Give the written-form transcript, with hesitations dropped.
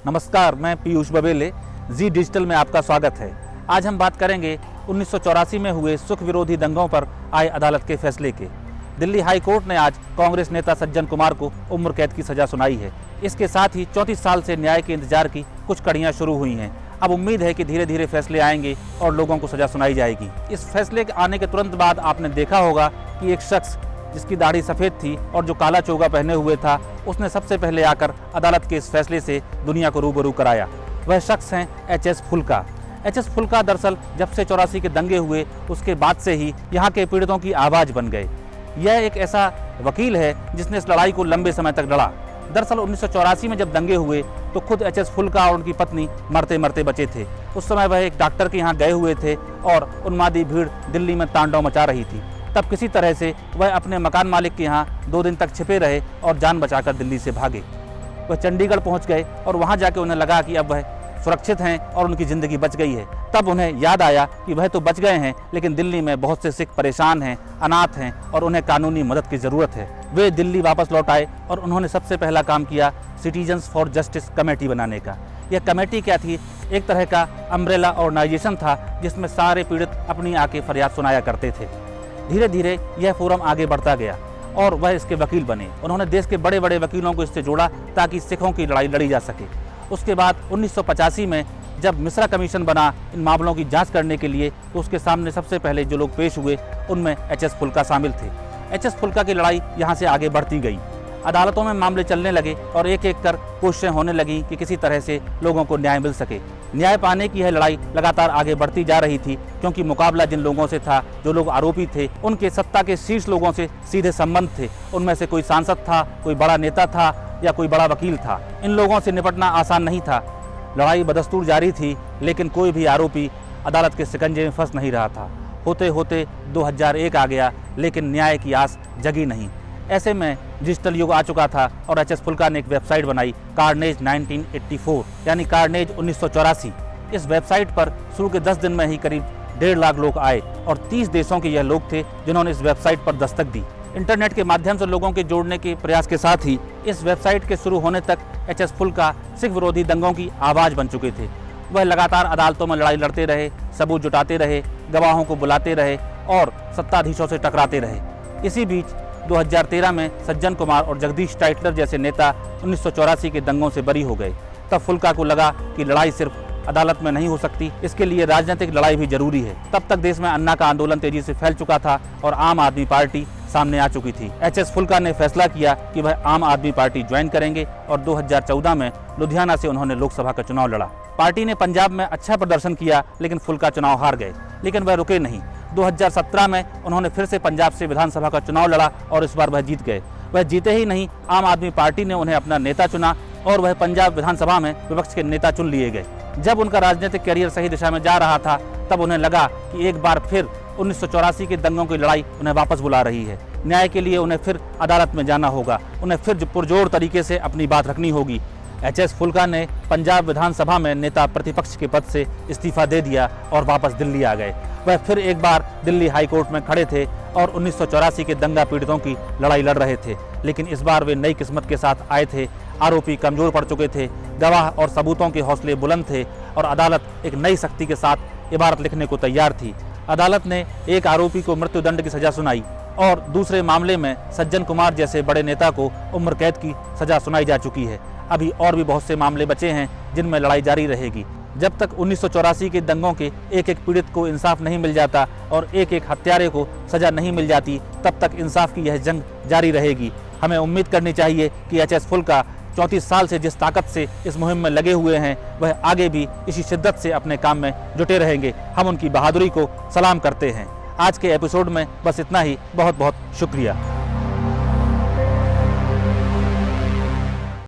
नमस्कार, मैं पीयूष बबेले, जी डिजिटल में आपका स्वागत है। आज हम बात करेंगे 1984 में हुए सुख विरोधी दंगों पर आए अदालत के फैसले के। दिल्ली हाई कोर्ट ने आज कांग्रेस नेता सज्जन कुमार को उम्र कैद की सजा सुनाई है। इसके साथ ही 34 साल से न्याय के इंतजार की कुछ कड़ियां शुरू हुई हैं। अब उम्मीद है कि धीरे धीरे फैसले आएंगे और लोगों को सजा सुनाई जाएगी। इस फैसले के आने के तुरंत बाद आपने देखा होगा कि एक शख्स जिसकी दाढ़ी सफ़ेद थी और जो काला चोगा पहने हुए था, उसने सबसे पहले आकर अदालत के इस फैसले से दुनिया को रूबरू कराया। वह शख्स हैं एच.एस. फुल्का। एच.एस. फुल्का दरअसल जब से 84 के दंगे हुए उसके बाद से ही यहाँ के पीड़ितों की आवाज़ बन गए। यह एक ऐसा वकील है जिसने इस लड़ाई को लंबे समय तक लड़ा। दरअसल 1984 में जब दंगे हुए तो खुद एच.एस. फुल्का और उनकी पत्नी मरते मरते बचे थे। उस समय वह एक डॉक्टर के यहाँ गए हुए थे और उन्मादी भीड़ दिल्ली में तांडव मचा रही थी। तब किसी तरह से वह अपने मकान मालिक के यहाँ 2 दिन तक छिपे रहे और जान बचाकर दिल्ली से भागे। वह चंडीगढ़ पहुँच गए और वहाँ जाके उन्हें लगा कि अब वह सुरक्षित हैं और उनकी ज़िंदगी बच गई है। तब उन्हें याद आया कि वह तो बच गए हैं, लेकिन दिल्ली में बहुत से सिख परेशान हैं, अनाथ हैं और उन्हें कानूनी मदद की ज़रूरत है। वे दिल्ली वापस लौट आए और उन्होंने सबसे पहला काम किया सिटीजन्स फॉर जस्टिस कमेटी बनाने का। यह कमेटी क्या थी? एक तरह का अम्ब्रेला ऑर्गेनाइजेशन था जिसमें सारे पीड़ित अपनी आके फरियाद सुनाया करते थे। धीरे धीरे यह फोरम आगे बढ़ता गया और वह इसके वकील बने। उन्होंने देश के बड़े बड़े वकीलों को इससे जोड़ा ताकि सिखों की लड़ाई लड़ी जा सके। उसके बाद 1985 में जब मिश्रा कमीशन बना इन मामलों की जांच करने के लिए, तो उसके सामने सबसे पहले जो लोग पेश हुए उनमें एच.एस. फुल्का शामिल थे। एच.एस. फुल्का की लड़ाई यहाँ से आगे बढ़ती गई। अदालतों में मामले चलने लगे और एक एक कर कोशिशें होने लगी कि किसी तरह से लोगों को न्याय मिल सके। न्याय पाने की यह लड़ाई लगातार आगे बढ़ती जा रही थी, क्योंकि मुकाबला जिन लोगों से था, जो लोग आरोपी थे, उनके सत्ता के शीर्ष लोगों से सीधे संबंध थे। उनमें से कोई सांसद था, कोई बड़ा नेता था या कोई बड़ा वकील था। इन लोगों से निपटना आसान नहीं था। लड़ाई बदस्तूर जारी थी, लेकिन कोई भी आरोपी अदालत के शिकंजे में फंस नहीं रहा था। होते होते 2001 आ गया, लेकिन न्याय की आस जगी नहीं। ऐसे में डिजिटल युग आ चुका था और एच.एस. फुल्का ने एक वेबसाइट बनाई, कार्नेज 1984, यानी कार्नेज 1984। इस वेबसाइट पर शुरू के 10 दिन में ही करीब 1.5 लाख लोग आए और 30 देशों के यह लोग थे जिन्होंने इस वेबसाइट पर दस्तक दी। इंटरनेट के माध्यम से लोगों के जोड़ने के प्रयास के साथ ही इस वेबसाइट के शुरू होने तक एच.एस. फुल्का सिख विरोधी दंगों की आवाज़ बन चुके थे। वह लगातार अदालतों में लड़ाई लड़ते रहे, सबूत जुटाते रहे, गवाहों को बुलाते रहे और सत्ताधीशों से टकराते रहे। इसी बीच 2013 में सज्जन कुमार और जगदीश टाइटलर जैसे नेता 1984 के दंगों से बरी हो गए। तब फुल्का को लगा कि लड़ाई सिर्फ अदालत में नहीं हो सकती, इसके लिए राजनीतिक लड़ाई भी जरूरी है। तब तक देश में अन्ना का आंदोलन तेजी से फैल चुका था और आम आदमी पार्टी सामने आ चुकी थी। एच.एस. फुल्का ने फैसला किया कि वह आम आदमी पार्टी ज्वाइन करेंगे और 2014 में लुधियाना से उन्होंने लोकसभा का चुनाव लड़ा। पार्टी ने पंजाब में अच्छा प्रदर्शन किया, लेकिन फुल्का चुनाव हार गए। लेकिन वह रुके नहीं। 2017 में उन्होंने फिर से पंजाब से विधानसभा का चुनाव लड़ा और इस बार वह जीत गए। वह जीते ही नहीं, आम आदमी पार्टी ने उन्हें अपना नेता चुना और वह पंजाब विधानसभा में विपक्ष के नेता चुन लिए गए। जब उनका राजनीतिक करियर सही दिशा में जा रहा था, तब उन्हें लगा कि एक बार फिर 1984 के दंगों की लड़ाई उन्हें वापस बुला रही है। न्याय के लिए उन्हें फिर अदालत में जाना होगा, उन्हें फिर पुरजोर तरीके से अपनी बात रखनी होगी। एच.एस. फुल्का ने पंजाब विधानसभा में नेता प्रतिपक्ष के पद से इस्तीफा दे दिया और वापस दिल्ली आ गए। वह फिर एक बार दिल्ली हाई कोर्ट में खड़े थे और 1984 के दंगा पीड़ितों की लड़ाई लड़ रहे थे। लेकिन इस बार वे नई किस्मत के साथ आए थे। आरोपी कमजोर पड़ चुके थे, गवाह और सबूतों के हौसले बुलंद थे और अदालत एक नई शक्ति के साथ इबारत लिखने को तैयार थी। अदालत ने एक आरोपी को मृत्युदंड की सजा सुनाई और दूसरे मामले में सज्जन कुमार जैसे बड़े नेता को उम्र कैद की सजा सुनाई जा चुकी है। अभी और भी बहुत से मामले बचे हैं जिनमें लड़ाई जारी रहेगी। जब तक 1984 के दंगों के एक एक पीड़ित को इंसाफ नहीं मिल जाता और एक एक हत्यारे को सजा नहीं मिल जाती, तब तक इंसाफ की यह जंग जारी रहेगी। हमें उम्मीद करनी चाहिए कि एच.एस. फुल्का 34 साल से जिस ताकत से इस मुहिम में लगे हुए हैं, वह आगे भी इसी शिद्दत से अपने काम में जुटे रहेंगे। हम उनकी बहादुरी को सलाम करते हैं। आज के एपिसोड में बस इतना ही। बहुत बहुत शुक्रिया।